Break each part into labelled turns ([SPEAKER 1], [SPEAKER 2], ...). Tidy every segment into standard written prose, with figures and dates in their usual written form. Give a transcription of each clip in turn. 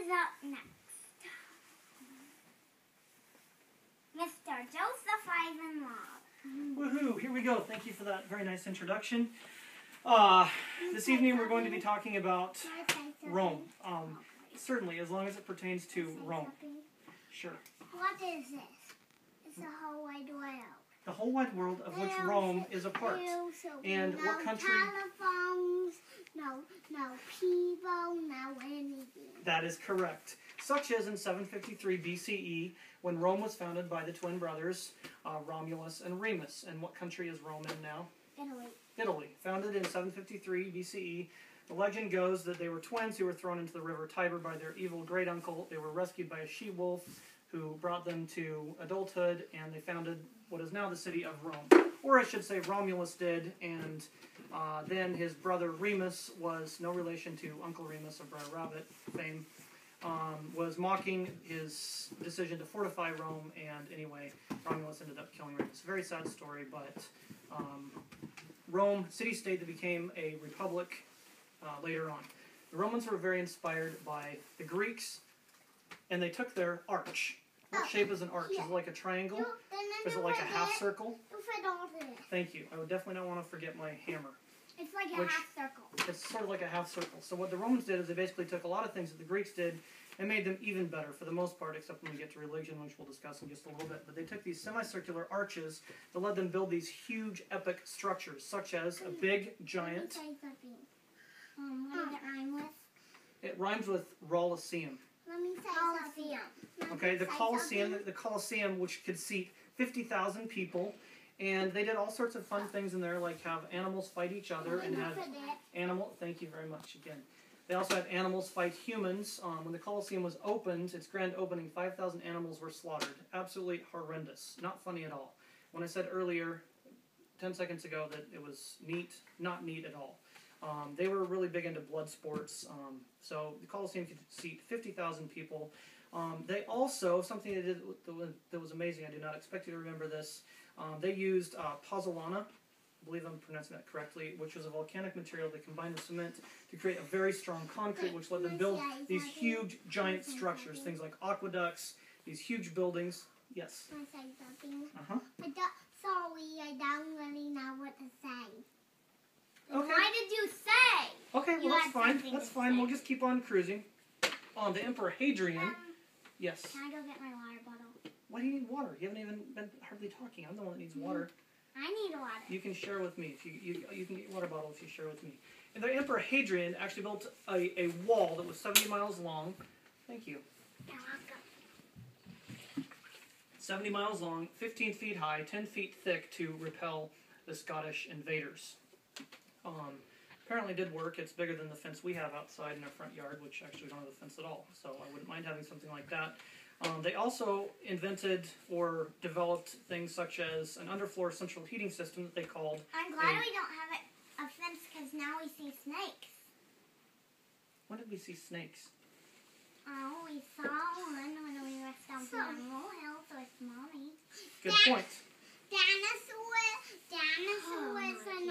[SPEAKER 1] is up next? Mr. Joseph Ivanov.
[SPEAKER 2] Woohoo! Here we go. Thank you for that very nice introduction. This evening we're going to be talking about Rome. Certainly, as long as it pertains to Rome. Sure.
[SPEAKER 1] What is this? It's the whole wide world.
[SPEAKER 2] The whole wide world of which Rome is a part. And what country?
[SPEAKER 1] Telephones, no people, no anything.
[SPEAKER 2] That is correct. Such as in 753 BCE, when Rome was founded by the twin brothers, Romulus and Remus. And what country is Rome in now?
[SPEAKER 1] Italy.
[SPEAKER 2] Italy. Founded in 753 BCE. The legend goes that they were twins who were thrown into the river Tiber by their evil great-uncle. They were rescued by a she-wolf who brought them to adulthood, and they founded what is now the city of Rome. Or I should say Romulus did, and then his brother Remus was no relation to Uncle Remus of Brer Rabbit fame, was mocking his decision to fortify Rome, and anyway, Romulus ended up killing Remus. Very sad story, but Rome, city-state that became a republic later on. The Romans were very inspired by the Greeks, and they took their arch. What shape is an arch? Is it like a triangle? Is it like a half circle? Thank you. I would definitely not want to forget my hammer.
[SPEAKER 1] It's like a half circle.
[SPEAKER 2] It's sort of like a half circle. So what the Romans did is they basically took a lot of things that the Greeks did and made them even better for the most part, except when we get to religion, which we'll discuss in just a little bit. But they took these semicircular arches that led them build these huge epic structures, such as a big giant...
[SPEAKER 1] What does it rhyme with?
[SPEAKER 2] It rhymes with Rolliseum.
[SPEAKER 1] Let me say Colosseum.
[SPEAKER 2] Okay, the Colosseum, which could seat 50,000 people, and they did all sorts of fun things in there, like have animals fight each other and have Thank you very much again. They also had animals fight humans. When the Colosseum was opened, its grand opening, 5,000 animals were slaughtered. Absolutely horrendous. Not funny at all. When I said earlier, 10 seconds ago, that it was neat, not neat at all. They were really big into blood sports, so the Colosseum could seat 50,000 people. They also, something they did that was amazing, I do not expect you to remember this, they used pozzolana, I believe I'm pronouncing that correctly, which was a volcanic material they combined with cement to create a very strong concrete, which let them build these huge, giant structures, things like aqueducts, these huge buildings. Yes?
[SPEAKER 1] Can I say something?
[SPEAKER 2] Uh-huh.
[SPEAKER 1] Sorry, I don't really know what to say.
[SPEAKER 2] Okay.
[SPEAKER 1] Why did you say?
[SPEAKER 2] Okay, well that's fine. That's fine. We'll just keep on cruising. The Emperor Hadrian. Yes.
[SPEAKER 1] Can I go get my water bottle?
[SPEAKER 2] Why do you need water? You haven't even been hardly talking. I'm the one that needs water.
[SPEAKER 1] I need water. You
[SPEAKER 2] can share with me. If you can get your water bottle if you share with me. And the Emperor Hadrian actually built a wall that was 70 miles long. Thank you.
[SPEAKER 1] You're welcome.
[SPEAKER 2] 70 miles long, 15 feet high, 10 feet thick to repel the Scottish invaders. Apparently did work. It's bigger than the fence we have outside in our front yard, which actually we don't have a fence at all, so I wouldn't mind having something like that. They also invented or developed things such as an underfloor central heating system that they called...
[SPEAKER 1] I'm glad we don't have a fence because now we see snakes.
[SPEAKER 2] When did we see snakes?
[SPEAKER 1] Oh, we saw one when we were down to Emerald Hills with Mommy.
[SPEAKER 2] Good point.
[SPEAKER 1] Dinosaurs are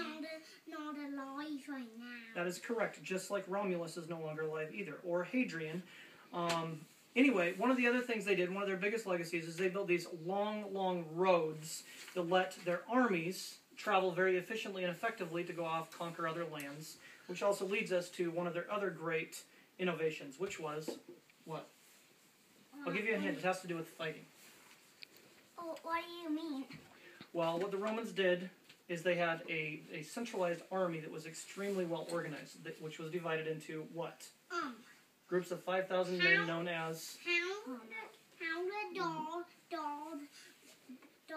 [SPEAKER 1] not alive right now.
[SPEAKER 2] That is correct, just like Romulus is no longer alive either, or Hadrian. Anyway, one of the other things they did, one of their biggest legacies, is they built these long, long roads that let their armies travel very efficiently and effectively to go off, conquer other lands, which also leads us to one of their other great innovations, which was, what? I'll give you a hint, it has to do with fighting.
[SPEAKER 1] Oh, what do you mean?
[SPEAKER 2] Well, what the Romans did is they had a centralized army that was extremely well organized, which was divided into what? Groups of 5,000 men known as...
[SPEAKER 1] How did God build the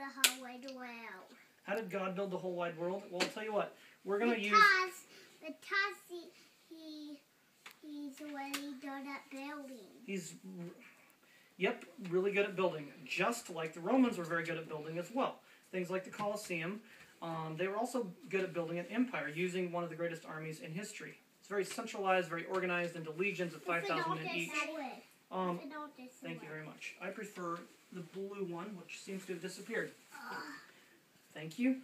[SPEAKER 1] whole wide world?
[SPEAKER 2] How did God build the whole wide world? Well, I'll tell you what. We're going to use...
[SPEAKER 1] Because he's really good at building.
[SPEAKER 2] He's... Yep, really good at building. Just like the Romans were very good at building as well. Things like the Colosseum. They were also good at building an empire, using one of the greatest armies in history. It's very centralized, very organized into legions of 5,000 men each. Thank you very much. I prefer the blue one, which seems to have disappeared. Thank you.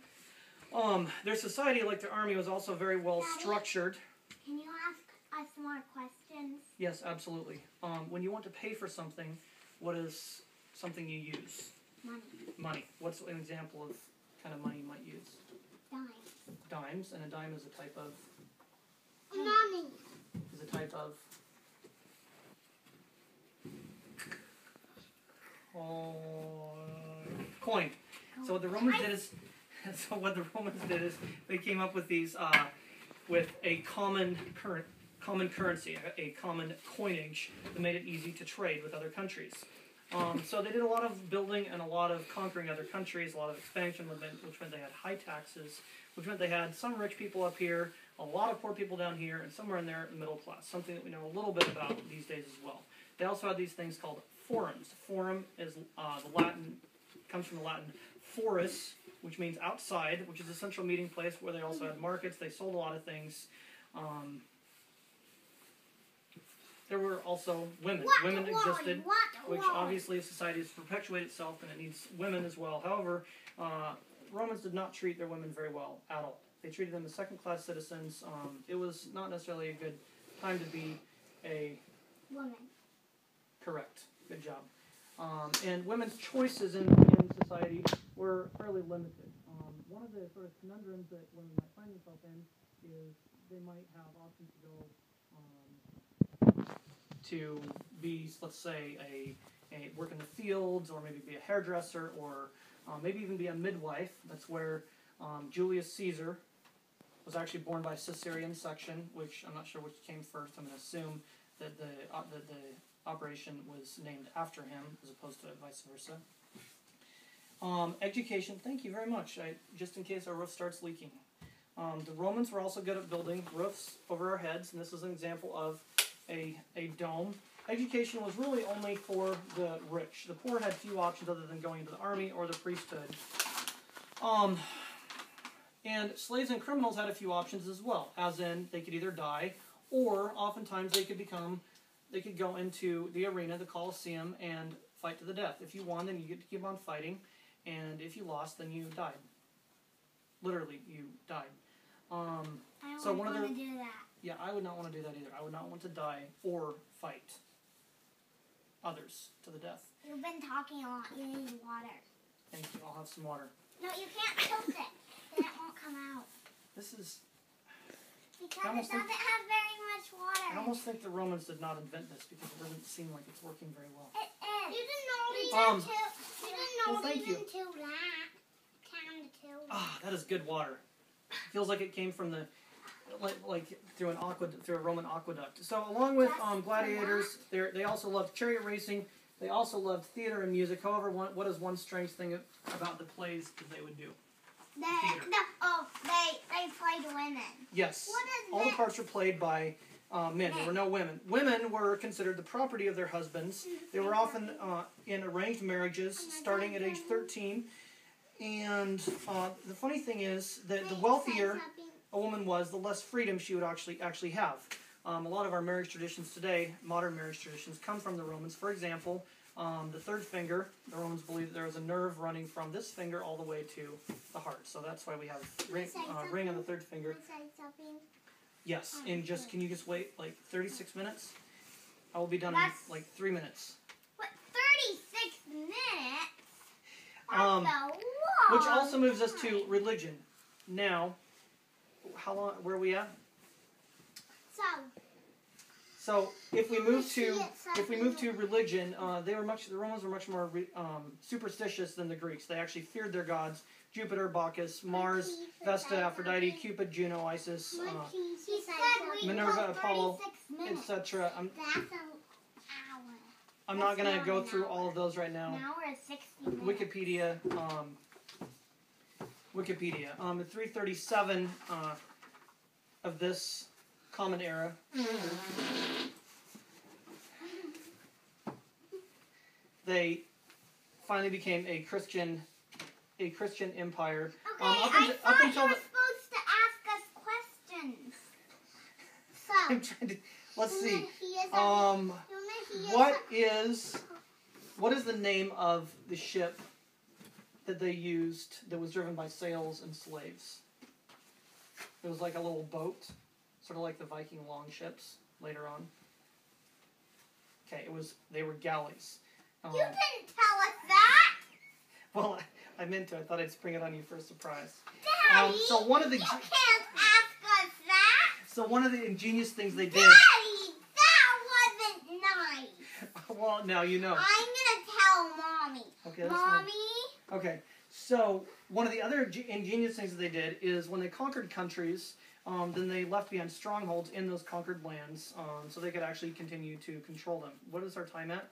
[SPEAKER 2] Their society, like their army, was also very well structured.
[SPEAKER 1] Can you ask some more questions?
[SPEAKER 2] Yes, absolutely. When you want to pay for something, what is something you use?
[SPEAKER 1] Money.
[SPEAKER 2] Money. What's an example of kind of money you might use?
[SPEAKER 1] Dimes.
[SPEAKER 2] Dimes, and a dime is a type of...
[SPEAKER 1] Money.
[SPEAKER 2] Is a type of... coin. So what the Romans did is, they came up with these, with a common currency, a common coinage that made it easy to trade with other countries. So they did a lot of building and a lot of conquering other countries, a lot of expansion, which meant they had high taxes, which meant they had some rich people up here, a lot of poor people down here, and somewhere in there, middle class, something that we know a little bit about these days as well. They also had these things called forums. Forum is the Latin, comes from the Latin forus, which means outside, which is a central meeting place where they also had markets. They sold a lot of things. There were also women. Women existed, which obviously society has perpetuated itself and it needs women as well. However, Romans did not treat their women very well at all. They treated them as second-class citizens. It was not necessarily a good time to be a
[SPEAKER 1] woman.
[SPEAKER 2] Correct. Good job. And women's choices in society were fairly limited. One of the sort of conundrums that women might find themselves in is they might have options to go to be, let's say, a work in the fields, or maybe be a hairdresser, or maybe even be a midwife. That's where Julius Caesar was actually born by cesarean section, which I'm not sure which came first. I'm going to assume that the operation was named after him, as opposed to vice versa. Education, thank you very much. Just in case our roof starts leaking. The Romans were also good at building roofs over our heads, and this is an example of a dome. Education was really only for the rich. The poor had few options other than going into the army or the priesthood. And slaves and criminals had a few options as well, as in they could either die, or oftentimes they could go into the arena, the Colosseum, and fight to the death. If you won, then you get to keep on fighting, and if you lost, then you died. Literally, you died.
[SPEAKER 1] I don't want to do that.
[SPEAKER 2] Yeah, I would not want to do that either. I would not want to die or fight others to the death.
[SPEAKER 1] You've been talking a lot. You need water.
[SPEAKER 2] Thank you. I'll have some water.
[SPEAKER 1] No, you can't tilt it. Then it won't come out.
[SPEAKER 2] This is...
[SPEAKER 1] Because it doesn't have very much water.
[SPEAKER 2] I almost think the Romans did not invent this because it doesn't seem like it's working very well.
[SPEAKER 1] It is. You didn't know until that.
[SPEAKER 2] Ah, that is good water. It feels like it came from the... Like through a Roman aqueduct. So along with gladiators, they also loved chariot racing. They also loved theater and music. However, what is one strange thing about the plays that they would do?
[SPEAKER 1] They played women.
[SPEAKER 2] Yes. All the parts were played by men. There were no women. Women were considered the property of their husbands. They were often in arranged marriages starting at age 13. And the funny thing is that the wealthier a woman was, the less freedom she would actually have. A lot of our marriage traditions today, modern marriage traditions, come from the Romans. For example, the third finger, the Romans believed there was a nerve running from this finger all the way to the heart. So that's why we have ring on the third finger. Yes, and can you just wait like 36 minutes? I will be done in like 3 minutes.
[SPEAKER 1] What, 36 minutes?
[SPEAKER 2] Which also moves us to religion. Now, how long? Where are we at? So if we move to religion, the Romans were much more superstitious than the Greeks. They actually feared their gods: Jupiter, Bacchus, Mars, Vesta, Aphrodite, Cupid, Juno, Isis, Minerva, Apollo, etc. I'm not going to go through all of those right now.
[SPEAKER 1] Now we're at 60 minutes.
[SPEAKER 2] Wikipedia. At 337 of this Common Era. They finally became a Christian empire.
[SPEAKER 1] Okay, I thought you were supposed to ask us questions. So
[SPEAKER 2] I'm trying to. Let's see. What is the name of the ship that they used that was driven by sails and slaves? It was like a little boat. sort of like the Viking longships later on. Okay, they were galleys.
[SPEAKER 1] You didn't tell us that.
[SPEAKER 2] Well, I meant to. I thought I'd spring it on you for a surprise.
[SPEAKER 1] Daddy,
[SPEAKER 2] so one of the
[SPEAKER 1] you can't ask us that.
[SPEAKER 2] So one of the ingenious things they did.
[SPEAKER 1] Daddy, that wasn't nice.
[SPEAKER 2] Well, now you know.
[SPEAKER 1] I'm gonna tell Mommy.
[SPEAKER 2] Okay, that's
[SPEAKER 1] Mommy.
[SPEAKER 2] fine. Okay, so one of the other ingenious things that they did is when they conquered countries, then they left behind strongholds in those conquered lands, so they could actually continue to control them. What is our time at?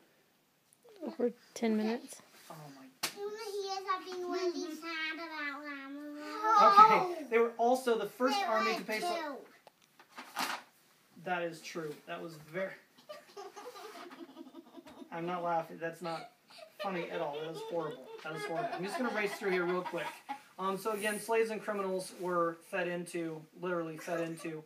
[SPEAKER 3] Over 10 minutes.
[SPEAKER 2] Oh my.
[SPEAKER 1] He is being really sad about Lamb.
[SPEAKER 2] Okay, they were also the first
[SPEAKER 1] They
[SPEAKER 2] army
[SPEAKER 1] were
[SPEAKER 2] to pay. That is true. That was very. I'm not laughing. That's not funny at all. That is horrible. That is horrible. I'm just going to race through here real quick. So again, slaves and criminals were literally fed into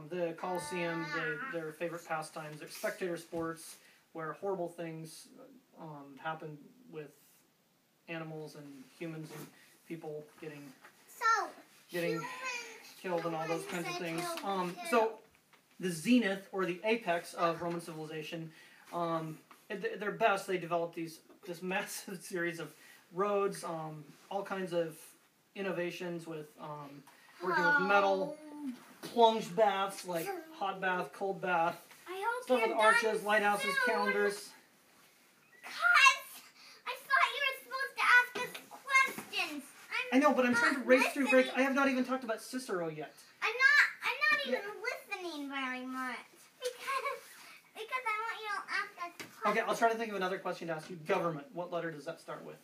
[SPEAKER 2] the Colosseum, their favorite pastimes, their spectator sports, where horrible things happened with animals and humans and people getting killed and all those kinds of things. So the zenith or the apex of Roman civilization, at their best, they developed this massive series of roads, all kinds of innovations with working with metal, plunge baths like hot bath, cold bath, stuff with arches, lighthouses, calendars.
[SPEAKER 1] I thought you were supposed to ask us questions.
[SPEAKER 2] I know, but I'm trying to race through break. I have not even talked about Cicero yet.
[SPEAKER 1] I'm not even listening very much because I want you to ask us questions.
[SPEAKER 2] Okay, I'll try to think of another question to ask you. Government. What letter does that start with?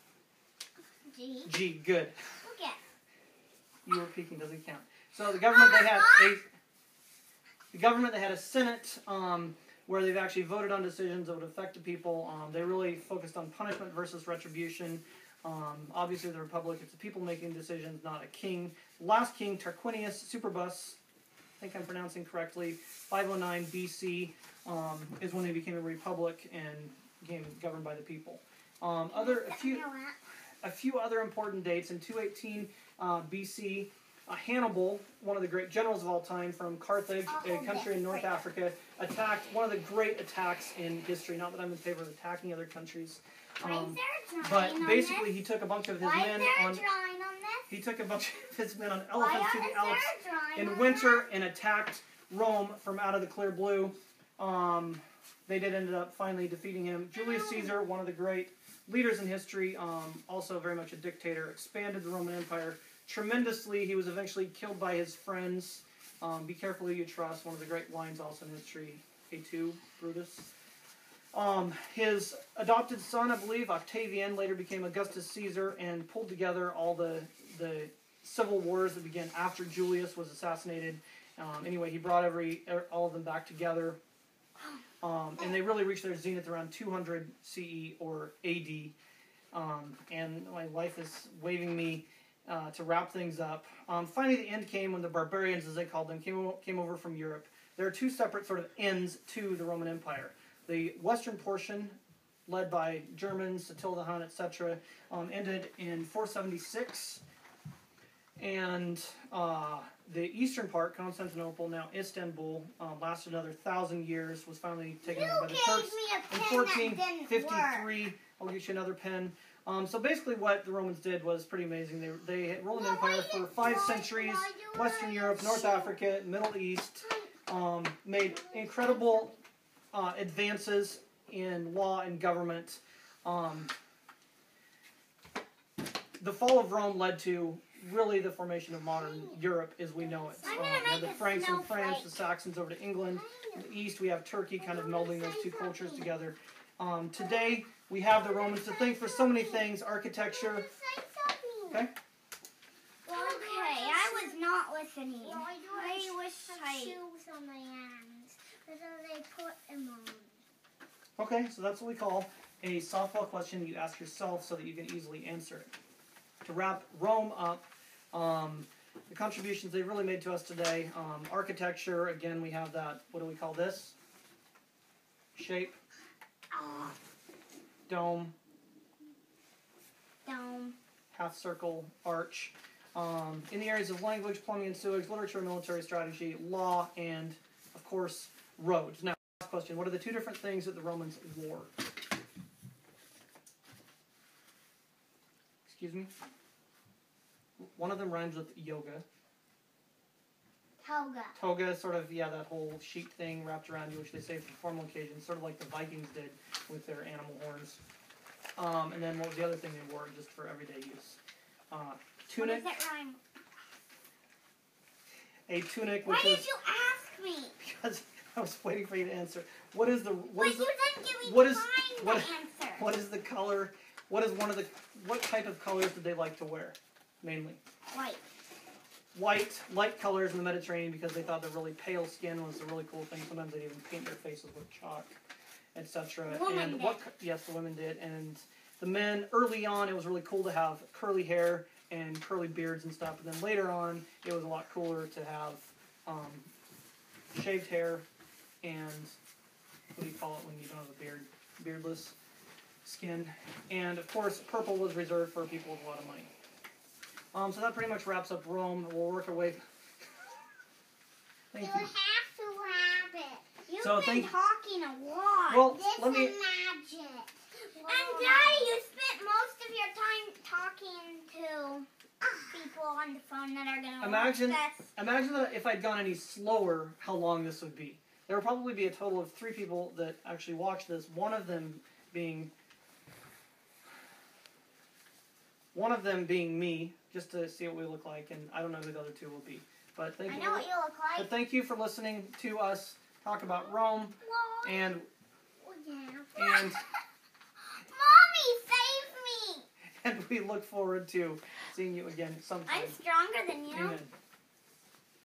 [SPEAKER 1] G.
[SPEAKER 2] G. Good.
[SPEAKER 1] Okay.
[SPEAKER 2] You were peeking. Doesn't count. So the government they had a Senate where they've actually voted on decisions that would affect the people. They really focused on punishment versus retribution. Obviously, the Republic, it's the people making decisions, not a king. The last king, Tarquinius Superbus, I think I'm pronouncing correctly, 509 BC, is when they became a republic and became governed by the people. A few other important dates. In 218 BC, Hannibal, one of the great generals of all time from Carthage, a country in North Africa, attacked one of the great attacks in history. Not that I'm in favor of attacking other countries. But basically, he took a bunch of his men on. He took a bunch of his men on elephants through the Alps in winter and attacked Rome from out of the clear blue. They ended up finally defeating him. Julius Caesar, one of the great leaders in history, also very much a dictator, expanded the Roman Empire tremendously. He was eventually killed by his friends. Be careful who you trust. One of the great lines also in history. A2, Brutus. His adopted son, I believe, Octavian, later became Augustus Caesar and pulled together all the civil wars that began after Julius was assassinated. Anyway, he brought all of them back together. And they really reached their zenith around 200 CE or AD. And my wife is waving me to wrap things up. Finally, the end came when the barbarians, as they called them, came over from Europe. There are two separate sort of ends to the Roman Empire. The western portion, led by Germans, Attila the Hun, etc., ended in 476. And the eastern part, Constantinople, now Istanbul, lasted another 1,000 years, was finally taken over by the Turks in 1453. I'll get you another pen. So basically what the Romans did was pretty amazing. They had ruled an empire for 5 centuries, Western Europe, North Africa, Middle East, made incredible advances in law and government. The fall of Rome led to really the formation of modern Europe as we know it. We have the Franks in France, the Saxons over to England. In the east we have Turkey, kind of melding those two cultures together. Today we have the Romans to thank for so many things, architecture. Okay?
[SPEAKER 1] Okay, I was not listening. I wish shoes on my hands. But then they put them on.
[SPEAKER 2] Okay, so that's what we call a softball question that you ask yourself so that you can easily answer it. To wrap Rome up, the contributions they really made to us today, architecture, again, we have that, what do we call this? Shape. Dome.
[SPEAKER 1] Dome.
[SPEAKER 2] Half circle, arch. in the areas of language, plumbing and sewage, literature, military strategy, law, and, of course, roads. Now, last question. What are the two different things that the Romans wore? Excuse me? One of them rhymes with yoga.
[SPEAKER 1] Toga.
[SPEAKER 2] Toga is sort of, yeah, that whole sheep thing wrapped around you, which they say for formal occasions, sort of like the Vikings did with their animal horns. And then what was the other thing they wore just for everyday use? Tunic.
[SPEAKER 1] What does that rhyme?
[SPEAKER 2] A tunic,
[SPEAKER 1] Why
[SPEAKER 2] which
[SPEAKER 1] did
[SPEAKER 2] is...
[SPEAKER 1] you ask me?
[SPEAKER 2] Because I was waiting for you to answer. What is the...
[SPEAKER 1] But you didn't give me
[SPEAKER 2] what is-
[SPEAKER 1] time
[SPEAKER 2] what-
[SPEAKER 1] to answer.
[SPEAKER 2] What is the color... What type of colors did they like to wear, mainly?
[SPEAKER 1] White.
[SPEAKER 2] White, light colors in the Mediterranean because they thought that really pale skin was a really cool thing. Sometimes they'd even paint their faces with chalk, etc.
[SPEAKER 1] Women did.
[SPEAKER 2] Yes, the women did. And the men, early on, it was really cool to have curly hair and curly beards and stuff. And then later on, it was a lot cooler to have shaved hair and, what do you call it when you don't have a beard? Beardless skin. And, of course, purple was reserved for people with a lot of money. So that pretty much wraps up Rome. We'll work our way... Thank
[SPEAKER 1] You
[SPEAKER 2] you.
[SPEAKER 1] have to wrap it. You've
[SPEAKER 2] So
[SPEAKER 1] been
[SPEAKER 2] thank-
[SPEAKER 1] talking a lot.
[SPEAKER 2] Well,
[SPEAKER 1] this
[SPEAKER 2] let me-
[SPEAKER 1] is magic. And Daddy, you spent most of your time talking to people on the phone that are going to
[SPEAKER 2] Imagine-
[SPEAKER 1] watch this.
[SPEAKER 2] Imagine that if I'd gone any slower, how long this would be. There would probably be a total of 3 people that actually watched this, one of them being me, just to see what we look like, and I don't know who the other 2 will be. But thank
[SPEAKER 1] I
[SPEAKER 2] you.
[SPEAKER 1] know what you look like.
[SPEAKER 2] But thank you for listening to us talk about Rome, and
[SPEAKER 1] Yeah.
[SPEAKER 2] and
[SPEAKER 1] Mommy, save me!
[SPEAKER 2] and we look forward to seeing you again sometime.
[SPEAKER 1] I'm stronger than you.
[SPEAKER 2] Amen.